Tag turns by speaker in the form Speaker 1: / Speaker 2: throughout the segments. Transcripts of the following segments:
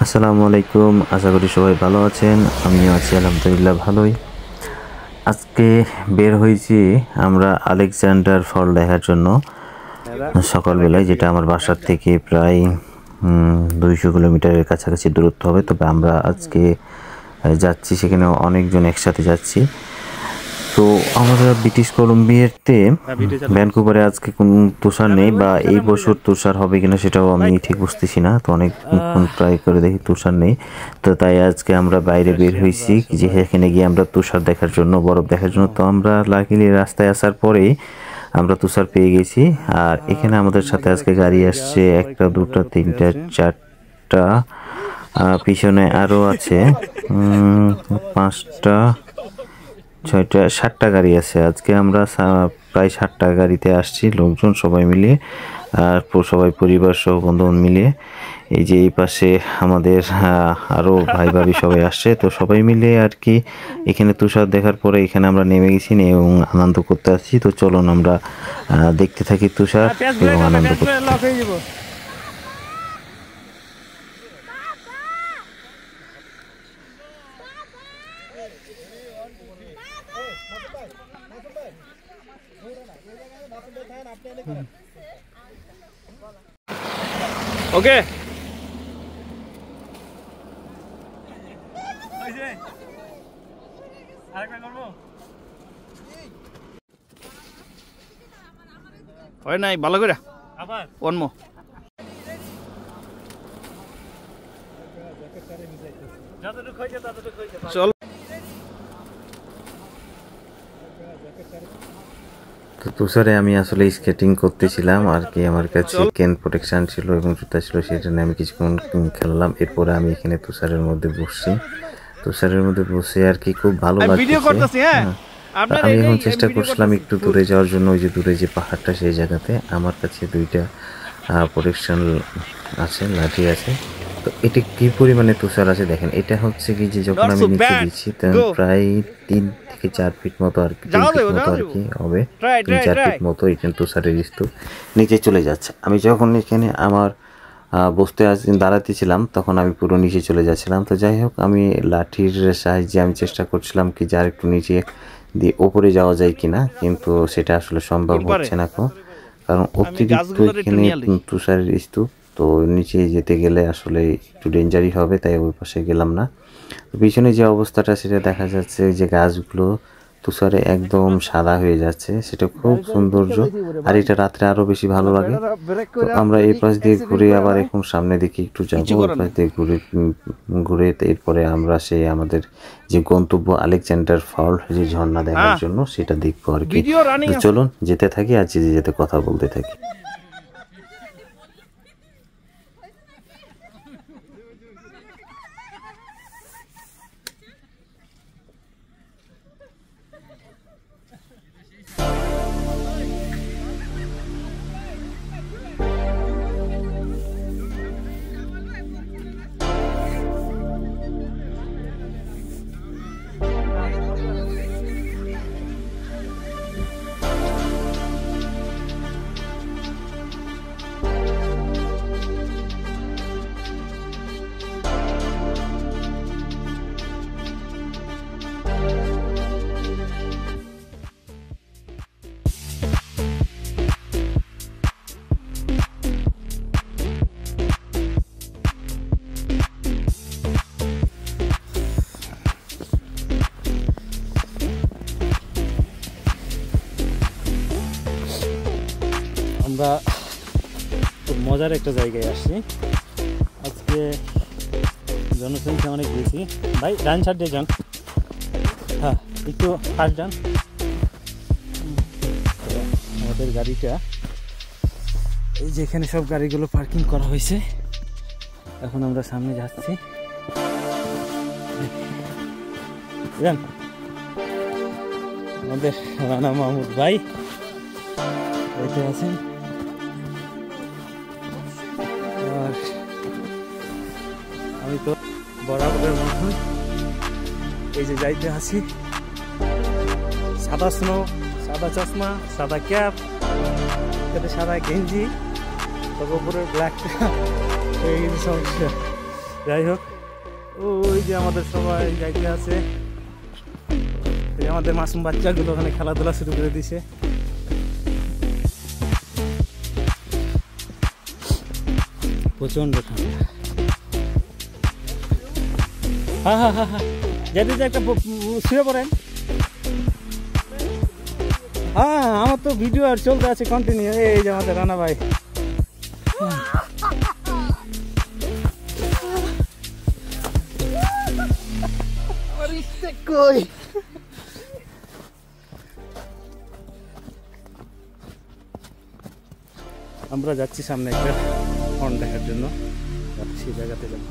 Speaker 1: আসসালামু আলাইকুম, আশা করি সবাই ভালো আছেন। আমিও আছি আলহামদুলিল্লাহ ভালোই। আজকে বের হয়েছি আমরা আলেকজান্ডার ফল দেখার জন্য সকালবেলায়, যেটা আমার বাসার থেকে প্রায় 200 কিলোমিটারের কাছাকাছি দূরত্ব হবে। তবে আমরা আজকে যাচ্ছি, সেখানে অনেকজন একসাথে যাচ্ছি। তো আমরা ব্রিটিশ কলম্বিয়াতে ভ্যানকুভারে আজকে কোনো তুষার নেই, বা এই বছর তুষার হবে কিনা সেটাও আমি ঠিক বুঝতেছি না। তো অনেকক্ষণ ট্রাই করে দেখি, তুষার নেই। তো তাই আজকে আমরা বাইরে বের হয়েছি, যে সেখানে গিয়ে আমরা তুষার দেখার জন্য, বরফ দেখার জন্য। তো আমরা লাকিলি রাস্তায় আসার পরেই আমরা তুষার পেয়ে গেছি। আর এখানে আমাদের সাথে আজকে গাড়ি আসছে 1টা 2টা 3টা 4টা, পিছনে আরও আছে 5টা 6টা 7টা গাড়ি আছে। আজকে আমরা প্রায় 7টা গাড়িতে আসছি, লোকজন সবাই মিলিয়ে, আর সবাই পরিবার সহ বন্ধুবান্ধব মিলিয়ে। এই যে এই পাশে আমাদের আরও ভাই ভাবি সবাই আসছে। তো সবাই মিলে আর কি এখানে তুষার দেখার পরে এখানে আমরা নেমে গেছি এবং আনন্দ করতে আসছি। তো চলুন আমরা দেখতে থাকি তুষার এবং আনন্দ করতে।
Speaker 2: ওকে হয় নাই, ভালো করে অন্য চল।
Speaker 1: তো তুষারে আমি আসলে স্কেটিং করতেছিলাম আর কি, আমার কাছে কেন প্রোটেকশন ছিল এবং জুতা ছিল, সেটা নিয়ে আমি কিছুক্ষণ খেললাম। এরপরে আমি এখানে তুষারের মধ্যে বসছি, তুষারের মধ্যে বসে আর কি খুব ভালো লাগছে। আমি এখন চেষ্টা করছিলাম একটু দূরে যাওয়ার জন্য, ওই যে দূরে যে পাহাড়টা সেই জায়গাতে। আমার কাছে 2টা প্রোটেকশন আছে, লাঠি আছে। তো এটা কি পরিমাণে তুষার আছে দেখেন। এটা হচ্ছে কি যে যখন আমি নিচে দিচ্ছি প্রায় 3 থেকে 4 ফিট মতো আর কি, 3 ফিট মতো আর কি হবে, 3-4 ফিট মতো এখানে তুষারের স্তূপ নিচে চলে যাচ্ছে। আমি যখন এখানে আমার বসতে দাঁড়াতেছিলাম তখন আমি পুরো নিচে চলে যাচ্ছিলাম। তো যাই হোক, আমি লাঠির সাহায্যে আমি চেষ্টা করছিলাম কি যার একটু নিচে দিয়ে ওপরে যাওয়া যায় কিনা, কিন্তু সেটা আসলে সম্ভব হচ্ছে না, কারণ অতিরিক্ত এখানে তুষারের স্তূপ। তো নিচে যেতে গেলে আসলে একটু ডেঞ্জারই হবে, তাই ওই পাশে গেলাম না। পিছনে যে অবস্থাটা সেটা দেখা যাচ্ছে যে গাছগুলো তুষারে একদম সাদা হয়ে যাচ্ছে, সেটা খুব সৌন্দর্য। আর এটা রাত্রে আরো বেশি ভালো লাগে। তো আমরা এই পাশ দিয়ে ঘুরে আবার এখন সামনে দিকে একটু যাবো, ওই পাশ দিয়ে ঘুরে এরপরে আমরা সেই আমাদের যে গন্তব্য আলেকজান্ডার ফল, যে ঝর্ণা দেখার জন্য, সেটা দেখবো আর কি। চলুন যেতে থাকি আর যেতে যেতে কথা বলতে থাকি।
Speaker 2: আমরা খুব মজার একটা জায়গায় আসছি আজকে। জনসংখ্যা অনেক বেশি। ভাই ডান সাইড দিয়ে যান, হ্যাঁ একটু ফাস্ট যান। আমাদের গাড়িটা এই যে এখানে সব গাড়িগুলো পার্কিং করা হয়েছে। এখন আমরা সামনে যাচ্ছি। আমাদের রানা মাহমুদ ভাই এতে আছেন। আর আমি তো বরাবরের মতন এই যে যাইতে আছি। সাদা স্নো, সাদা চশমা, সাদা ক্যাপ, সাদা গেঞ্জি, তবে উপরে ব্ল্যাকটা হয়ে গেছে সমস্যা। যাই হোক, ওই যে আমাদের সবাই যাইতে আছে, এই যে আমাদের মাসুম বাচ্চাগুলো ওখানে খেলাধুলা শুরু করে দিছে। প্রচন্ড ঠান্ডা। হ্যাঁ হ্যাঁ হ্যাঁ হ্যাঁ, যেতে যে একটা শুয়ে পড়েন। হ্যাঁ, আমার তো ভিডিও আর চলতে আছে কন্টিনিউ। এই যে আমাদের রানা ভাই, কই আমরা যাচ্ছি সামনে একটা হর্ন দেখার জন্য, যাচ্ছি জায়গাতে যাব।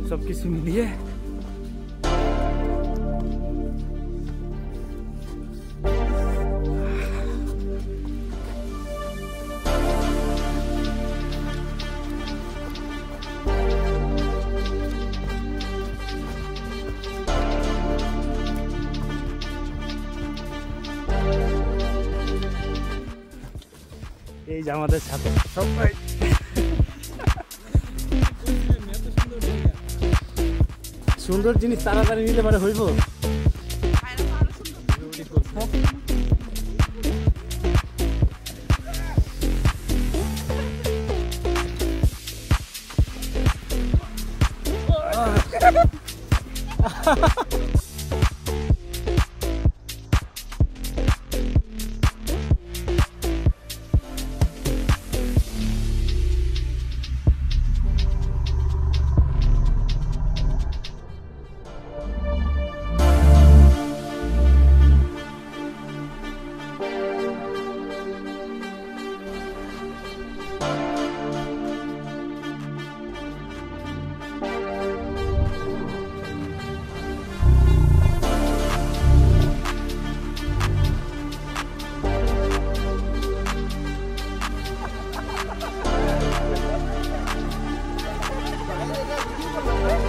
Speaker 2: সব কিছু মিলিয়ে এই যে আমাদের সাথে সবাই সুন্দর জিনিস তাড়াতাড়ি নিতে পারে হইব।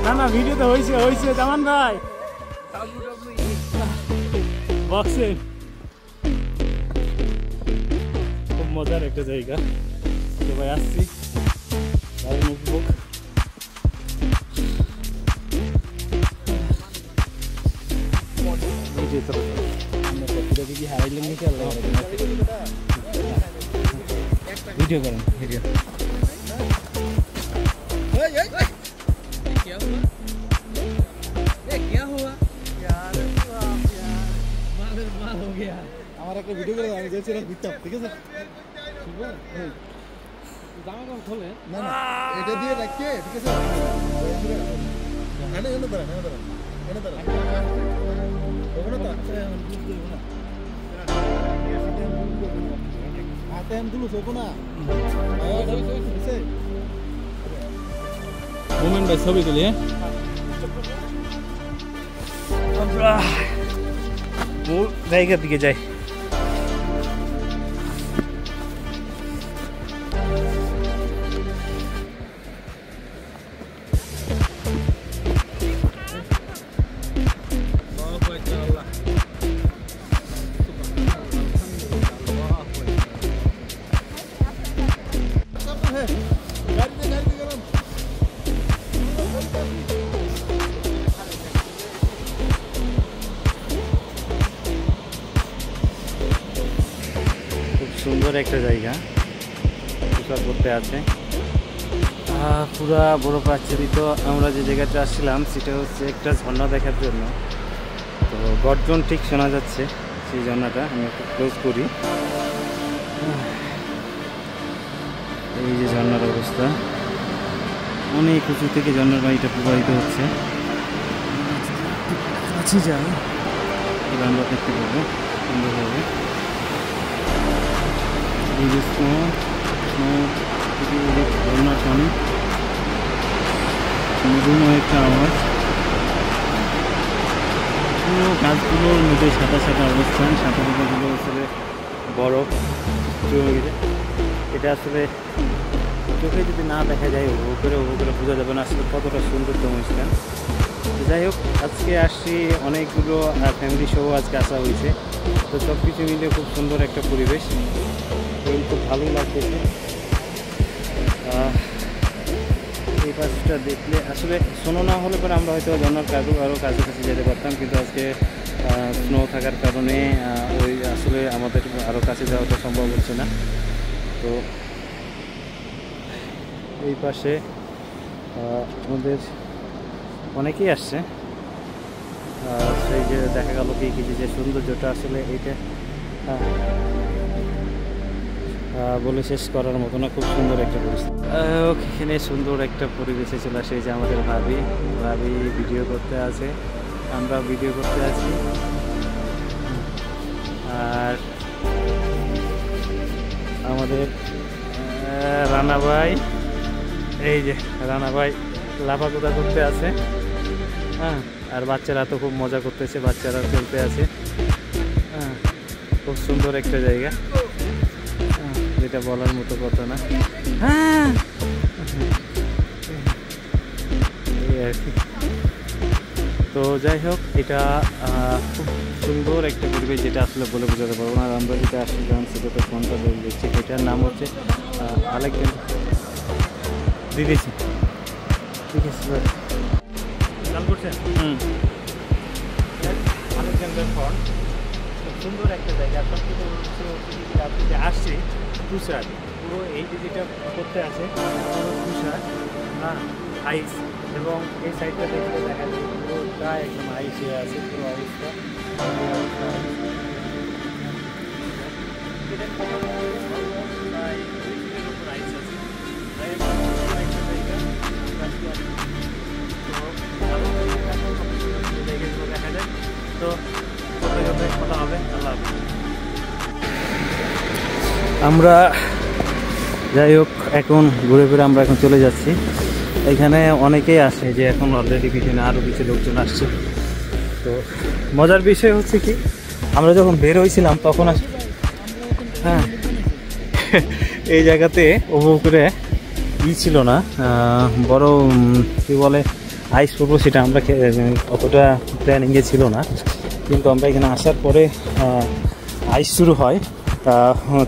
Speaker 2: না না, ভিডিওতে হয়েছে হয়েছে জামান ভাই, বক্সিং খুব মজার একটা জায়গা। সবাই আসছি, দারুণ উপভোগ। ভিডিও করেন, ভিডিও
Speaker 3: আমার একটা ভিডিও করে আমি গেছিলাম ঘুরতাম, ঠিক আছে? জামা কাপড় খোলে না না, এটা দিয়ে রাখিয়ে, ঠিক আছে? এনে এনে দাঁড়ান, এনে দাঁড়ান, এনে দাঁড়ান। ওখানে তো হাতে আমি তুলো শোকো না।
Speaker 2: মোমেন্ট ভাই ছবি তুলি। আমরা জায়গার দিকে যাই। সুন্দর একটা জায়গা, তুষার করতে আছে, পুরা বরফ আচ্ছাদিত। আমরা যে জায়গাটা আসছিলাম সেটা হচ্ছে একটা ঝর্ণা দেখার জন্য। তো গর্জন ঠিক শোনা যাচ্ছে, সেই ঝর্ণাটা আমি একটু ক্লোজ করি। এই যে ঝর্ণার অবস্থা, অনেক উঁচু থেকে ঝর্ণার পানিটা প্রবাহিত হচ্ছে। কাছে যাই, এবার আমরা দেখতে পাবো সুন্দরভাবে। ঝর্ণার পানি, মধুময় একটা আওয়াজ। পুরো গাছগুলোর মধ্যে সাদা সাদা অবস্থান, সাদা সাদাগুলো আসলে বরফ জমে গেছে। এটা আসলে চোখে যদি না দেখা যায় উপরে বোঝা যাবে না আসলে কতটা সুন্দরতম স্থান। যাই হোক, আজকে আসছি অনেকগুলো ফ্যামিলি সহ আজকে আসা হয়েছে। তো সব কিছু মিলে খুব সুন্দর একটা পরিবেশ, খুব ভালোই লাগতেছে। চারপাশটা দেখলে আসলে স্নো না হলে পরে আমরা হয়তো ঝর্ণার আরও কাছাকাছি যেতে পারতাম, কিন্তু আজকে স্নো থাকার কারণে ওই আসলে আমাদের আরও কাছে যাওয়াটা সম্ভব হচ্ছে না। তো এই পাশে আমাদের অনেকেই আসছে, সেই যে দেখা গেল কি যে সৌন্দর্যটা আসলে এইটা বলে শেষ করার মতো না, খুব সুন্দর একটা পরিস্থিতি। এখানে সুন্দর একটা পরিবেশে চলে আসে, যে আমাদের ভাবি ভিডিও করতে আছে, আমরা ভিডিও করতে আছি। আর আমাদের রানা ভাই, এই যে রানা ভাই লাফাকুদা করতে আছে, হ্যাঁ। আর বাচ্চারা তো খুব মজা করতেছে, বাচ্চারা চলতে আছে, হ্যাঁ। খুব সুন্দর একটা জায়গা, যেটা বলার মতো কথা না, হ্যাঁ। এই আর কি। তো যাই হোক, এটা খুব সুন্দর একটা পরিবেশ, যেটা আসলে বলে বোঝাতে পারবো না। আর আমরা যেটা আসছিলাম সেটা তো ফোনটা দেখছি, এটার নাম হচ্ছে আলেকজান্ডার দিদিছি, ঠিক আছে খেয়াল করছেন? আলেকজান্ডার ফন্ট খুব সুন্দর একটা জায়গা। সব কিছু আপনি যে আসছে তুষার, পুরো এই যে যেটা করতে আছে পুরো তুষার, হ্যাঁ, আইস, এবং এই সাইডটা দেখলে দেখা যায় পুরো প্রায় একদম আইস হয়ে আছে পুরো অবস্থা। দেখা যায় তো কথা হবে। আল্লাহ আমরা যাই হোক, এখন ঘুরে ফিরে আমরা এখন চলে যাচ্ছি। এখানে অনেকেই আসে, যে এখন অলরেডি পিছনে আরও কিছু লোকজন আসছে। তো মজার বিষয় হচ্ছে কি, আমরা যখন বের হয়েছিলাম তখন হ্যাঁ এই জায়গাতে উপরে ছিল না, বড় কী বলে আইস পড়বো, সেটা আমরা অতটা প্ল্যানিংয়ে ছিল না। কিন্তু আমরা এখানে আসার পরে আইস শুরু হয়,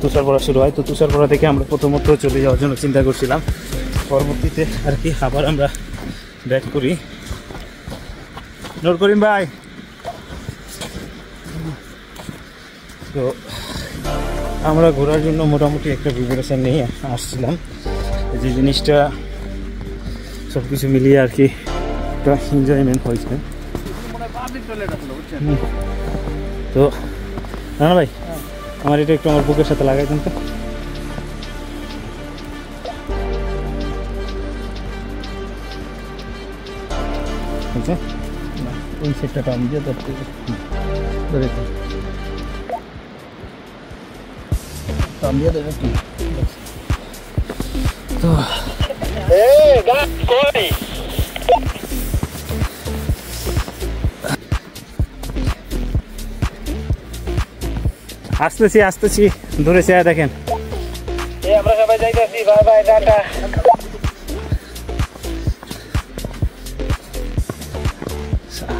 Speaker 2: তুষার পড়া শুরু হয়। তো তুষার পড়া থেকে আমরা প্রথমত চলে যাওয়ার জন্য চিন্তা করছিলাম, পরবর্তীতে আর কি আবার আমরা ব্যাক করি। নোট করিম ভাই, তো আমরা ঘোরার জন্য মোটামুটি একটা প্রিপারেশান নিয়ে আসছিলাম, যে জিনিসটা সব কিছু মিলিয়ে আর কি একটা এনজয়মেন্ট হয়েছে। তো রানা ভাই, আমার এটা একটু আমার বুকের সাথে লাগাই দেন তো। আচ্ছা, ওই সেটটা টান দিয়ে ধরতে ধরে টান দিয়ে দেবে কি তো। আসতেছি ধরেছে, দেখেন আমরা সবাই যাইতেছি। Bye bye, tata.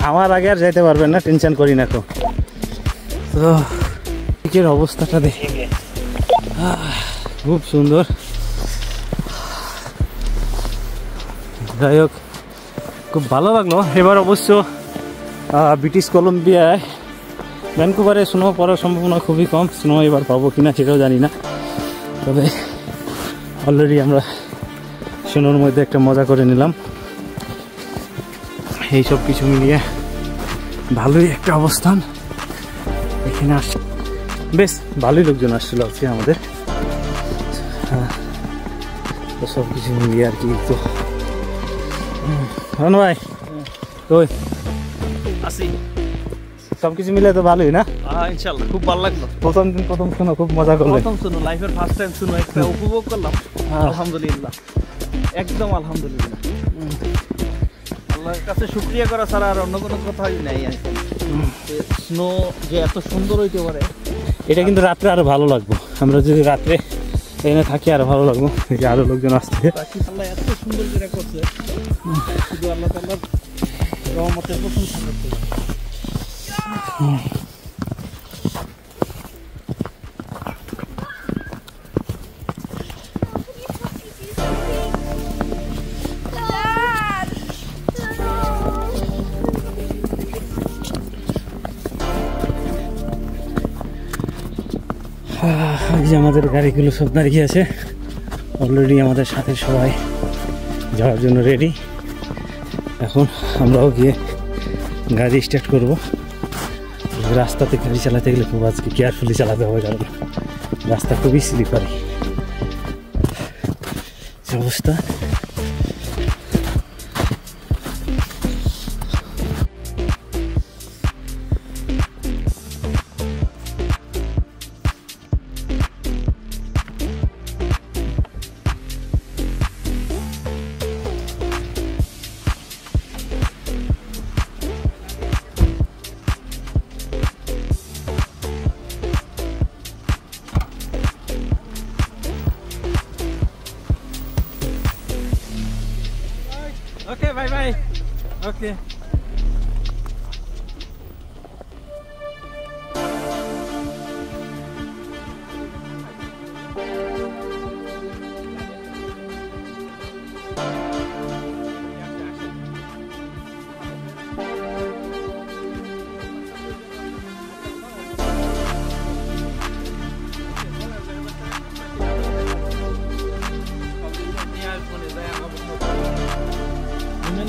Speaker 2: আমার আগে আর যাইতে পারবেন না, টেনশন করি না। তো দিকের অবস্থাটা দেখি, খুব সুন্দর। যাই হোক, খুব ভালো লাগলো। এবার অবশ্য ব্রিটিশ কলম্বিয়ায় ভ্যানকুভারে স্নো পড়ার সম্ভাবনা খুবই কম। স্নো এবার পাবো কিনা সেটাও জানি না, তবে অলরেডি আমরা স্নোর মধ্যে একটা মজা করে নিলাম। এই সব কিছু মিলিয়ে ভালোই একটা অবস্থান। এখানে আসছে বেশ ভালোই লোকজন আসছিল আজকে আমাদের, তো সব কিছু মিলিয়ে আর কি। তো রানু ভাই ওই
Speaker 3: আসি,
Speaker 2: সব কিছু মিলে তো ভালোই না?
Speaker 3: ইনশাআল্লাহ খুব ভালো লাগলো।
Speaker 2: প্রথম দিন প্রথম শুনো খুব মজা করলো,
Speaker 3: প্রথম শুনো, লাইফের ফার্স্ট টাইম শুনো, একটা উপভোগ করলাম। আলহামদুলিল্লাহ, একদম আলহামদুলিল্লাহ। আল্লাহর কাছে শুকরিয়া করা ছাড়া আর অন্য কোনো কথাই নাই। স্নো যে এত সুন্দর হইতে পারে,
Speaker 2: এটা কিন্তু রাত্রে আরো ভালো লাগবে। আমরা যদি রাত্রে এখানে থাকি আরো ভালো লাগবে, আরো লোকজন আসছে।
Speaker 3: আল্লাহ এত সুন্দর করে করছে, শুধু আল্লাহ তাআলার রহমতের প্রশংসা করতে হবে।
Speaker 2: এই যে আমাদের গাড়িগুলো সব দাঁড়িয়ে আছে, অলরেডি আমাদের সাথে সবাই যাওয়ার জন্য রেডি। এখন আমরাও গিয়ে গাড়ি স্টার্ট করব। রাস্তাতে গাড়ি চালাতে গেলে খুব আজকে কেয়ারফুলি চালাতে হবে, কারণ রাস্তা খুবই স্লিপারি অবস্থা।
Speaker 3: Okay, bye bye. Okay.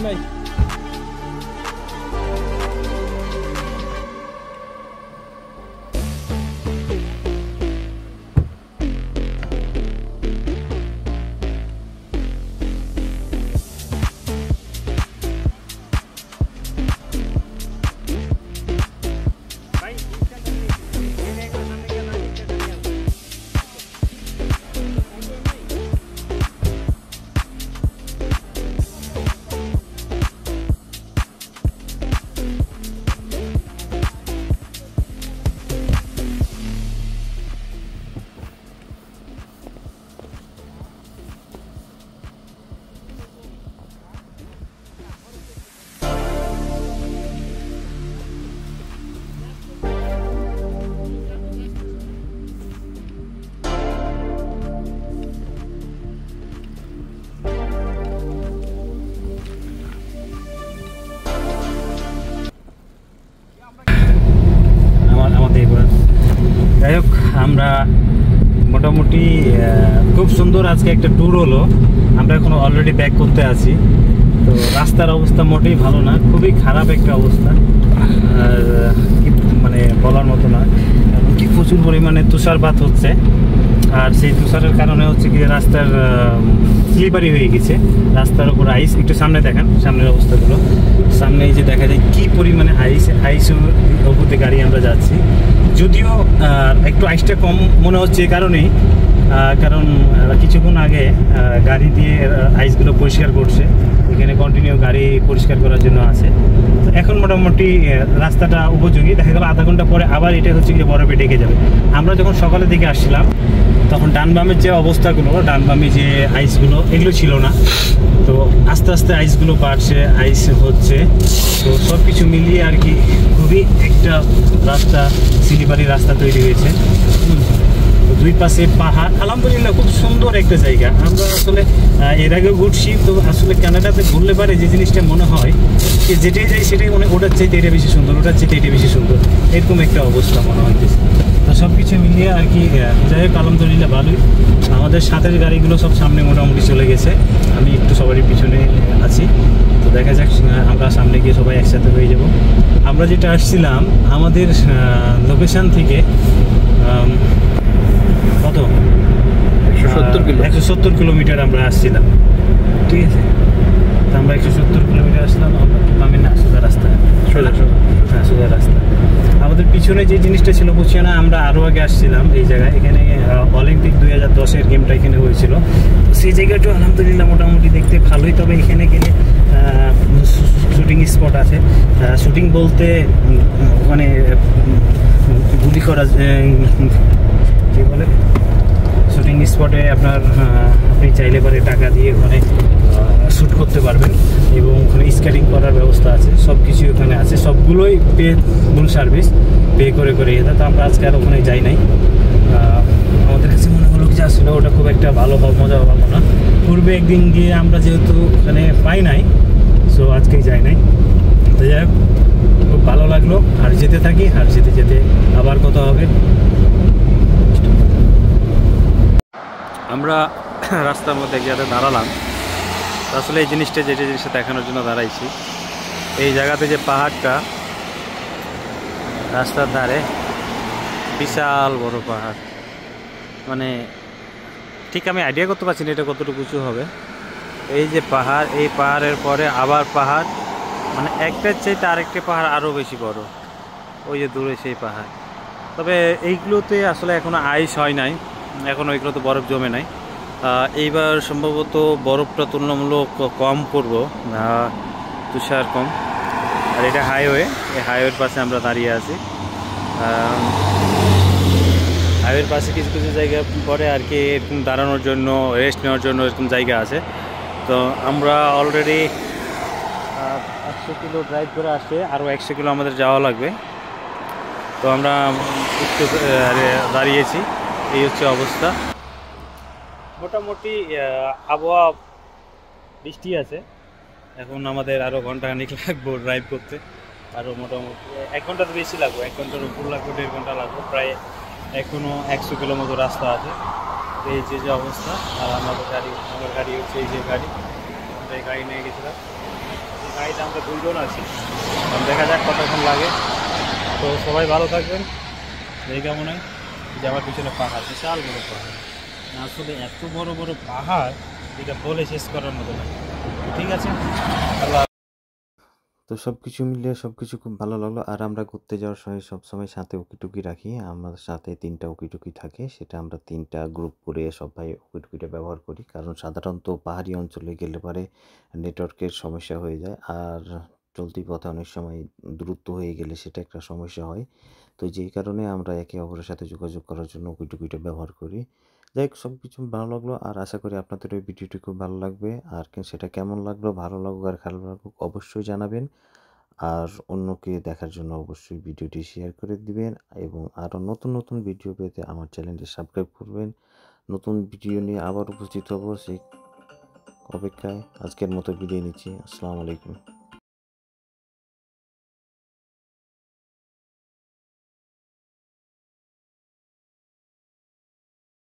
Speaker 3: Bye.
Speaker 2: যাই হোক, আমরা মোটামুটি খুব সুন্দর আজকে একটা ট্যুর হলো। আমরা এখন অলরেডি ব্যাক করতে আছি। তো রাস্তার অবস্থা মোটেই ভালো না, খুবই খারাপ একটা অবস্থা, আর মানে বলার মতো না। এমনকি প্রচুর পরিমাণে তুষারপাত হচ্ছে, আর সেই তুষারের কারণে হচ্ছে কি রাস্তার স্লিপারি হয়ে গেছে, রাস্তার উপর আইস। একটু সামনে দেখান, সামনের অবস্থাগুলো সামনে এই যে দেখা যায় কি পরিমাণে আইস অবধি গাড়ি আমরা যাচ্ছি। যদিও একটু আইসটা কম মনে হচ্ছে এই কারণেই, কারণ কিছুক্ষণ আগে গাড়ি দিয়ে আইসগুলো পরিষ্কার করছে, এখানে কন্টিনিউ গাড়ি পরিষ্কার করার জন্য আছে। তো এখন মোটামুটি রাস্তাটা উপযোগী। দেখা গেল আধা ঘন্টা পরে আবার এটা হচ্ছে গিয়ে বরফে ঢেকে যাবে। আমরা যখন সকালের দিকে আসছিলাম তখন ডান বামের যে অবস্থাগুলো, ডান বামে যে আইসগুলো এগুলো ছিল না। তো আস্তে আস্তে আইসগুলো বাড়ছে, আইস হচ্ছে। তো সব কিছু মিলিয়ে আর কি খুবই একটা রাস্তা, স্লিপারি রাস্তা তৈরি হয়েছে। দুই পাশে পাহাড়, আলহামদুলিল্লাহ খুব সুন্দর একটা জায়গা। আমরা আসলে এর আগেও ঘুরছি, তো আসলে কানাডাতে ঘুরলে পারে যে জিনিসটা মনে হয় যে যেটাই যাই সেটাই মনে ওটার চাইতে এটা বেশি সুন্দর, ওটার চাইতে এটা বেশি সুন্দর, এরকম একটা অবস্থা মনে হইতেছে। তো সব কিছু মিলিয়ে আর কি যাই হোক আলহামদুলিল্লাহ ভালোই। আমাদের সাথের গাড়িগুলো সব সামনে মোটামুটি চলে গেছে, আমি একটু সবারই পিছনে আছি। তো দেখা যাক আমরা সামনে গিয়ে সবাই একসাথে হয়ে যাব। আমরা যেটা আসছিলাম আমাদের লোকেশান থেকে কত 170 কিলোমিটার আমরা আসছিলাম, ঠিক আছে। তো আমরা 170 কিলোমিটার আসলাম, আমি না সোজা রাস্তা, হ্যাঁ সোজা রাস্তা। আমাদের পিছনে যে জিনিসটা ছিল বুঝছি না, আমরা আরও আগে আসছিলাম এই জায়গায়। এখানে অলিম্পিক 2010-এর গেমটা এখানে হয়েছিল। সেই জায়গাটা আলহামদুলিল্লাহ মোটামুটি দেখতে ভালোই, তবে এখানে গেলে শুটিং স্পট আছে। শুটিং বলতে ওখানে গুলি করা, কী বলে, শুটিং স্পটে আপনি চাইলে পরে টাকা দিয়ে ওখানে শ্যুট করতে পারবেন, এবং ওখানে স্কেটিং করার ব্যবস্থা আছে, সব কিছু ওখানে আছে। সবগুলোই ফুল সার্ভিস, পে করে করে এটা। তো আমরা আজকে আর ওখানে যাই নাই। আমাদের কাছে মনে হলো যে আসলে ওটা খুব একটা ভালো মজা হলো না। পূর্বে একদিন গিয়ে আমরা যেহেতু ওখানে পাই নাই, সো আজকেই যাই নাই। তো যাই হোক, খুব ভালো লাগলো। আর যেতে থাকি, আর যেতে যেতে আবার কথা হবে। আমরা রাস্তার মধ্যে এক জায়গাতে দাঁড়ালাম। আসলে এই জিনিসটা যেটা জিনিসটা দেখানোর জন্য দাঁড়াইছি, এই জায়গাতে যে পাহাড়টা রাস্তার ধারে, বিশাল বড় পাহাড়, মানে ঠিক আমি আইডিয়া করতে পারছি না এটা কতটুকু উঁচু হবে। এই যে পাহাড়, এই পাহাড়ের পরে আবার পাহাড়, মানে একটার চাইতে আরেকটা পাহাড় আরও বেশি বড়, ওই যে দূরে সেই পাহাড়। তবে এইগুলোতে আসলে এখনও আইস হয় নাই, এখনও এগুলোতে বরফ জমে নাই। এইবার সম্ভবত বরফটা তুলনামূলক কম পড়ব, তুষার কম। আর এটা হাইওয়ে, এই হাইওয়ের পাশে আমরা দাঁড়িয়ে আছি। হাইওয়ের পাশে কিছু কিছু জায়গা পরে আর কি এরকম দাঁড়ানোর জন্য, রেস্ট নেওয়ার জন্য এরকম জায়গা আছে। তো আমরা অলরেডি 100 কিলো ড্রাইভ করে আসছে, আরও 100 কিলো আমাদের যাওয়া লাগবে। তো আমরা একটু দাঁড়িয়েছি, এই হচ্ছে অবস্থা। মোটামুটি আবহাওয়া বৃষ্টি আছে। এখন আমাদের আরও ঘন্টাখানিক লাগবে ড্রাইভ করতে, আরও মোটামুটি 1 ঘন্টা তো বেশি লাগবে, 1 ঘন্টার উপর লাগবে, 1.5 ঘন্টা লাগবে প্রায়। এখনও 100 কিলো মতো রাস্তা আছে। এই যে অবস্থা। আর আমার গাড়ি হচ্ছে এই যে গাড়ি, আমরা এই গাড়ি নিয়ে গেছিলাম। এই গাড়িতে আমরা 2 জন আছি, দেখা যাক কতক্ষণ লাগে। তো সবাই ভালো থাকবেন। এই কেমন হয় যে আমার পিছনে পাহাড়, বিশাল বড় পাহাড়, আসলে এত বড় বড় পাহাড় এটা বলে শেষ করার মতো না। ঠিক আছে, আল্লাহ।
Speaker 1: তো সব কিছু মিলিয়ে সব কিছু খুব ভালো লাগলো। আর আমরা ঘুরতে যাওয়ার সময় সবসময় সাথে উকিটুকি রাখি, আমার সাথে 3টা উকিটুকি থাকে, সেটা আমরা 3টা গ্রুপ করে সবাই উকিটুকিটা ব্যবহার করি। কারণ সাধারণত পাহাড়ি অঞ্চলে গেলে পরে নেটওয়ার্কের সমস্যা হয়ে যায়, আর চলতি পথে অনেক সময় দূরত্ব হয়ে গেলে সেটা একটা সমস্যা হয়। তো যেই কারণে আমরা একে অপরের সাথে যোগাযোগ করার জন্য উকিটুকিটা ব্যবহার করি। যাই হোক, সব কিছু ভালো লাগলো, আর আশা করি আপনাদের ওই ভিডিওটি খুব ভালো লাগবে। আর সেটা কেমন লাগলো, ভালো লাগুক আর খারাপ লাগুক অবশ্যই জানাবেন। আর অন্যকে দেখার জন্য অবশ্যই ভিডিওটি শেয়ার করে দিবেন, এবং আরও নতুন নতুন ভিডিও পেতে আমার চ্যানেলটি সাবস্ক্রাইব করবেন। নতুন ভিডিও নিয়ে আবার উপস্থিত হব, সেই অপেক্ষায় আজকের মতো বিদায় নিচ্ছি। আসসালামু আলাইকুম।